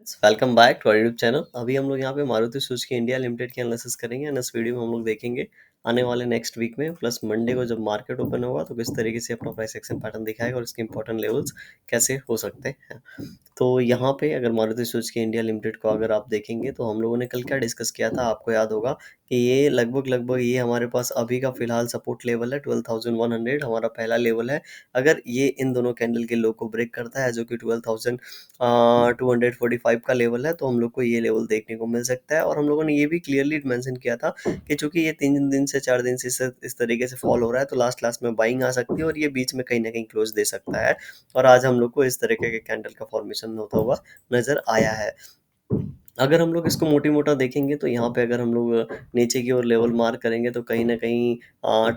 Welcome back to our YouTube channel. अभी हम लोग यहाँ पे मारुति सुजुकी इंडिया लिमिटेड की एनालिसिस करेंगे एंड इस वीडियो में हम लोग देखेंगे आने वाले नेक्स्ट वीक में प्लस मंडे को जब मार्केट ओपन होगा तो किस तरीके से अपना प्राइस एक्शन पैटर्न दिखाएगा और इसके इंपॉर्टेंट लेवल्स कैसे हो सकते हैं। तो यहाँ पे अगर मारुति सुजुकी इंडिया लिमिटेड को अगर आप देखेंगे तो हम लोगों ने कल क्या डिस्कस किया था, आपको याद होगा कि ये लगभग लगभग ये हमारे पास अभी का फिलहाल सपोर्ट लेवल है 12,100 हमारा पहला लेवल है। अगर ये इन दोनों कैंडल के लो को ब्रेक करता है जो कि 12,245 का लेवल है तो हम लोग को ये लेवल देखने को मिल सकता है। और हम लोगों ने ये भी क्लियरली मेंशन किया था कि चूंकि ये 3 दिन से 4 दिन से इस तरीके से फॉल हो रहा है तो लास्ट लास्ट में बाइंग आ सकती है और ये बीच में कहीं ना कहीं क्लोज दे सकता है। और आज हम लोग को इस तरीके के कैंडल का फॉर्मेशन होता हुआ नजर आया है। अगर हम लोग इसको मोटी मोटा देखेंगे तो यहाँ पे अगर हम लोग नीचे की ओर लेवल मार्क करेंगे तो कहीं ना कहीं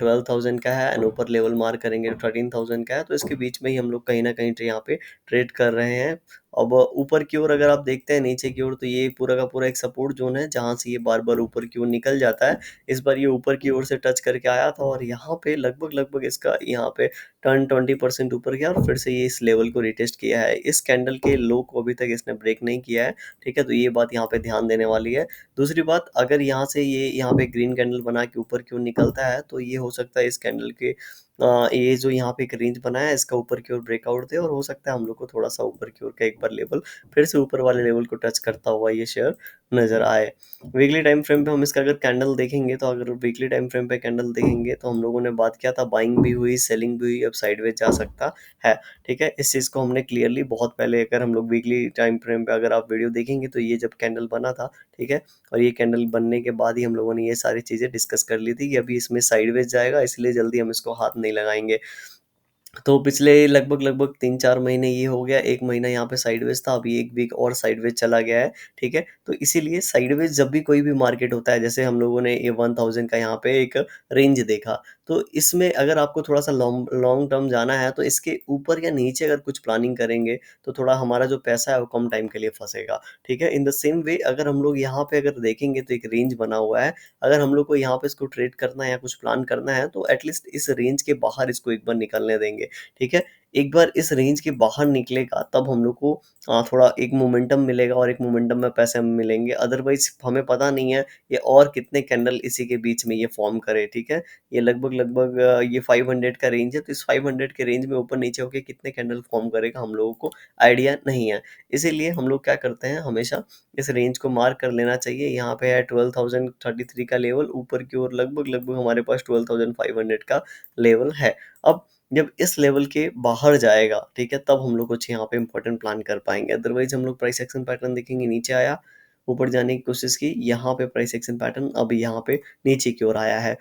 12,000 का है एंड ऊपर लेवल मार्क करेंगे 13,000 का है, तो इसके बीच में ही हम लोग कहीं ना कहीं यहाँ पे ट्रेड कर रहे हैं। अब ऊपर की ओर अगर आप देखते हैं नीचे की ओर तो ये पूरा का पूरा एक सपोर्ट जोन है जहां से ये बार बार ऊपर की ओर निकल जाता है। इस बार ये ऊपर की ओर से टच करके आया था और यहाँ पे लगभग लगभग इसका यहाँ पे 20% ऊपर गया और फिर से ये इस लेवल को रिटेस्ट किया है। इस कैंडल के लो को अभी तक इसने ब्रेक नहीं किया है। ठीक है, तो ये बात यहाँ पे ध्यान देने वाली है। दूसरी बात, अगर यहाँ से ये यहाँ पे ग्रीन कैंडल बना के ऊपर की ओर निकलता है तो ये हो सकता है इस कैंडल के ये जो यहाँ पे एक रेंज बनाया है इसका ऊपर की ओर ब्रेकआउट दे और हो सकता है हम लोग को थोड़ा सा ऊपर की ओर का एक बार लेवल फिर से ऊपर वाले लेवल को टच करता हुआ ये शेयर नजर आए। वीकली टाइम फ्रेम पे हम इसका अगर कैंडल देखेंगे तो अगर वीकली टाइम फ्रेम पे कैंडल देखेंगे तो हम लोगों ने बात किया था बाइंग भी हुई, सेलिंग भी हुई, अब साइडवेज जा सकता है। ठीक है, इस चीज़ को हमने क्लियरली बहुत पहले, अगर हम लोग वीकली टाइम फ्रेम पे अगर आप वीडियो देखेंगे तो ये जब कैंडल बना था, ठीक है, और ये कैंडल बनने के बाद ही हम लोगों ने ये सारी चीज़ें डिस्कस कर ली थी कि अभी इसमें साइडवेज जाएगा इसलिए जल्दी हम इसको हाथ नहीं लगाएंगे। तो पिछले लगभग लगभग 3-4 महीने ये हो गया, 1 महीना यहाँ पे साइडवेज था, अभी 1 वीक और साइडवेज चला गया है। ठीक है, तो इसीलिए साइडवेज जब भी कोई भी मार्केट होता है, जैसे हम लोगों ने ये 1000 का यहाँ पे एक रेंज देखा, तो इसमें अगर आपको थोड़ा-सा लॉन्ग लॉन्ग टर्म जाना है तो इसके ऊपर या नीचे अगर कुछ प्लानिंग करेंगे, तो थोड़ा हमारा जो पैसा है वो कम टाइम के लिए फँसेगा। ठीक है, इन द सेम वे अगर हम लोग यहाँ पे अगर देखेंगे तो एक रेंज बना हुआ है, अगर हम लोग को यहाँ पे इसको ट्रेड करना है या कुछ प्लान करना है तो एटलीस्ट इस रेंज के बाहर इसको एक बार निकलने देंगे। ठीक है, एक बार इस रेंज के बाहर निकलेगा तब हम लोग को थोड़ा एक मोमेंटम मिलेगा और एक मोमेंटम में पैसे हमें मिलेंगे। अदरवाइज हमें पता नहीं है ये और कितने कैंडल इसी के बीच में ये फॉर्म करे। ठीक है, ये लगभग लगभग ये 500 का रेंज है, तो इस 500 के रेंज में ऊपर नीचे होके कितने कैंडल फॉर्म करेगा हम लोगों को आइडिया नहीं है। इसीलिए हम लोग क्या करते हैं, हमेशा इस रेंज को मार्क कर लेना चाहिए। यहाँ पे है 12,033 का लेवल, ऊपर की ओर लगभग लगभग हमारे पास 12,500 का लेवल है। अब जब इस लेवल के बाहर जाएगा, ठीक है, तब हम लोग कुछ यहाँ पे इंपॉर्टेंट प्लान कर पाएंगे। अदरवाइज हम लोग प्राइस एक्शन पैटर्न देखेंगे, नीचे आया, ऊपर जाने की कोशिश की, यहाँ पे प्राइस एक्शन पैटर्न अब यहाँ पे नीचे की ओर आया है।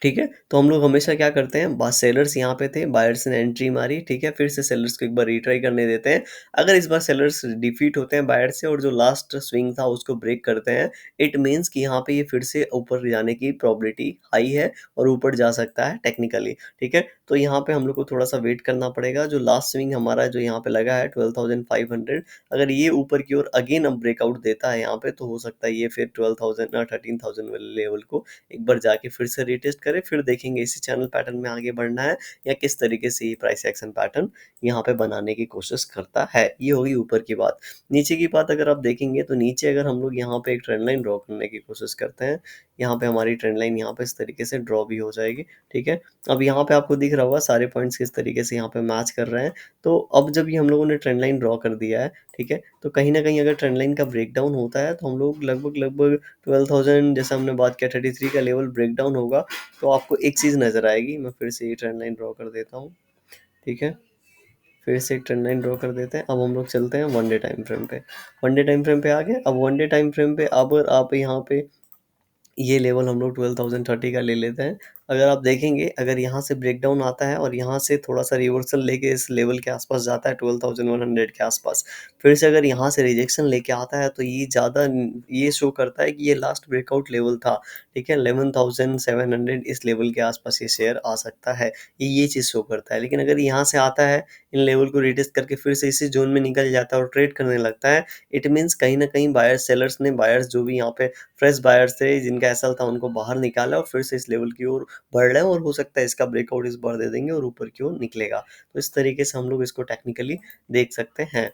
ठीक है, तो हम लोग हमेशा क्या करते हैं, सेलर्स यहाँ पे थे, बायर्स ने एंट्री मारी, ठीक है, फिर से सेलर्स को एक बार रीट्राई करने देते हैं। अगर इस बार सेलर्स डिफीट होते हैं बायर से और जो लास्ट स्विंग था उसको ब्रेक करते हैं, इट मीन्स कि यहाँ पे ये फिर से ऊपर जाने की प्रोबेबिलिटी हाई है और ऊपर जा सकता है टेक्निकली। ठीक है, तो यहाँ पे हम लोग को थोड़ा सा वेट करना पड़ेगा। जो लास्ट स्विंग हमारा जो यहाँ पे लगा है 12,500, अगर ये ऊपर की ओर अगेन अब ब्रेकआउट देता है यहाँ पे तो हो सकता है ये फिर 12,000 13,000 वाले लेवल को एक बार जाके फिर से रीटेस्ट करें, फिर देखेंगे इसी चैनल पैटर्न में आगे बढ़ना है या किस तरीके से ये प्राइस एक्शन पैटर्न यहाँ पे बनाने की कोशिश करता है। ये होगी ऊपर की बात। नीचे की बात अगर आप देखेंगे तो नीचे अगर हम लोग यहाँ पे एक ट्रेंड लाइन ड्रॉ करने की कोशिश करते हैं, यहाँ पे हमारी ट्रेंड लाइन यहाँ पे इस तरीके से ड्रॉ भी हो जाएगी। ठीक है, अब यहाँ पे आपको दिख रहा होगा सारे पॉइंट्स किस तरीके से यहाँ पे मैच कर रहे हैं। तो अब जब ये हम लोगों ने ट्रेंड लाइन ड्रॉ कर दिया है, ठीक है, तो कहीं ना कहीं अगर ट्रेंड लाइन का ब्रेकडाउन होता है तो हम लोग लगभग लगभग 12,000 जैसा हमने बात किया 33 का लेवल ब्रेकडाउन होगा तो आपको एक चीज़ नज़र आएगी। मैं फिर से ये ट्रेंड लाइन ड्रॉ कर देता हूँ। ठीक है, फिर से एक ट्रेंड लाइन ड्रॉ कर देते हैं। अब हम लोग चलते हैं वन डे टाइम फ्रेम पे। वन डे टाइम फ्रेम पे आ गए। अब वन डे टाइम फ्रेम पे अब आप यहाँ पे ये लेवल हम लोग 12,030 का ले लेते हैं। अगर आप देखेंगे, अगर यहाँ से ब्रेकडाउन आता है और यहाँ से थोड़ा-सा रिवर्सल लेके इस लेवल के आसपास जाता है 12,100 के आसपास, फिर से अगर यहाँ से रिजेक्शन लेके आता है तो ये ज़्यादा ये शो करता है कि ये लास्ट ब्रेकआउट लेवल था। ठीक है, 11,700 इस लेवल के आसपास ये शेयर आ सकता है। ये चीज़ शो करता है। लेकिन अगर यहाँ से आता है, इन लेवल को रिटेस्ट करके फिर से इसी ज़ोन में निकल जाता है और ट्रेड करने लगता है, इट मीन्स कहीं न कहीं बायर्स सेलर्स ने, बायर्स जो भी यहाँ पे फ्रेश बायर्स थे जिनका एसएल था उनको बाहर निकाला और फिर से इस लेवल की ओर बढ़ रहे हैं और हो सकता है इसका ब्रेकआउट इस बार दे देंगे और ऊपर की ओर निकलेगा। तो इस तरीके से हम लोग इसको टेक्निकली देख सकते हैं।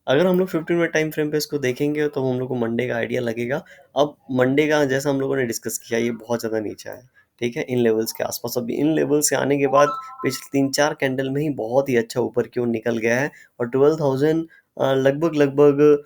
अगर हम लोग 15 मिनट टाइम फ्रेम पे इसको देखेंगे तो हम लोग को मंडे का आइडिया लगेगा। अब मंडे का जैसा हम लोगों ने डिस्कस किया, ये बहुत ज़्यादा नीचे है, ठीक है, इन लेवल्स के आसपास। अब इन लेवल से आने के बाद पिछले 3-4 कैंडल में ही बहुत ही अच्छा ऊपर की ओर निकल गया है और 12,000 लगभग लगभग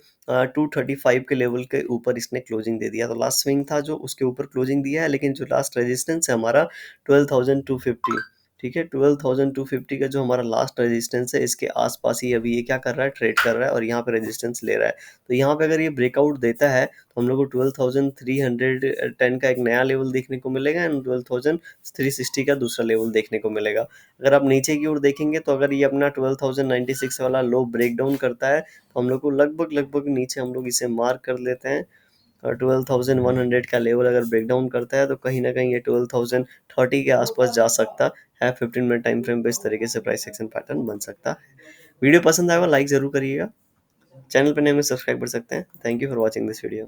235 के लेवल के ऊपर इसने क्लोजिंग दे दिया। तो लास्ट स्विंग था जो उसके ऊपर क्लोजिंग दिया है, लेकिन जो लास्ट रेजिस्टेंस है हमारा 12,250, ठीक है, 12,250 का जो हमारा लास्ट रेजिस्टेंस है, इसके आसपास ही अभी ये क्या कर रहा है, ट्रेड कर रहा है और यहाँ पे रेजिस्टेंस ले रहा है। तो यहाँ पे अगर ये ब्रेकआउट देता है तो हम लोग को 12,310 का एक नया लेवल देखने को मिलेगा एंड 12,360 का दूसरा लेवल देखने को मिलेगा। अगर आप नीचे की ओर देखेंगे तो अगर ये अपना 12,096 वाला लो ब्रेक डाउन करता है तो हम लोग को लगभग लगभग नीचे हम लोग इसे मार्क कर लेते हैं। 12,100 का लेवल अगर ब्रेक डाउन करता है तो कहीं ना कहीं ये 12,030 के आसपास जा सकता है। 15 मिनट टाइम फ्रेम पे इस तरीके से प्राइस एक्शन पैटर्न बन सकता है। वीडियो पसंद आएगा लाइक जरूर करिएगा, चैनल पर नए में सब्सक्राइब कर सकते हैं। Thank you for watching this video.